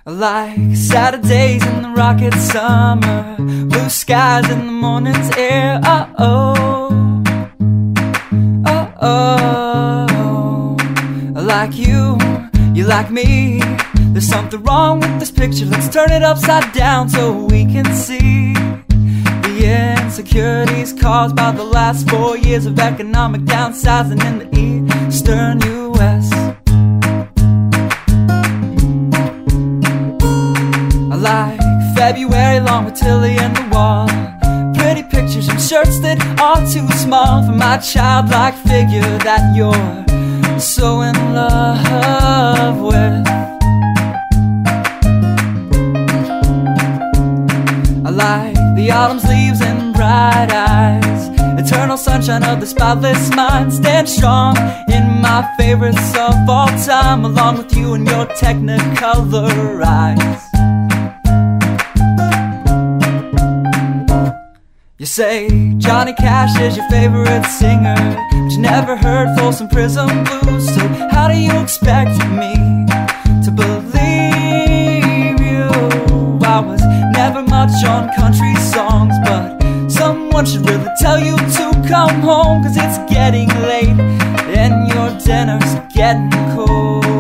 Like Saturdays in the rocket summer, blue skies in the morning's air. Oh, oh, oh, oh. Like you like me. There's something wrong with this picture. Let's turn it upside down so we can see the insecurities caused by the last 4 years of economic downsizing in the eastern U.S. Like February long with Tilly and the wall, pretty pictures and shirts that are too small for my childlike figure that you're so in love with. I like the autumn's leaves and bright eyes, eternal sunshine of the spotless mind. Stand strong in my favorites of all time, along with you and your technicolor eyes. You say Johnny Cash is your favorite singer, but you never heard Folsom Prison Blues. So how do you expect me to believe you? I was never much on country songs, but someone should really tell you to come home, 'cause it's getting late and your dinner's getting cold.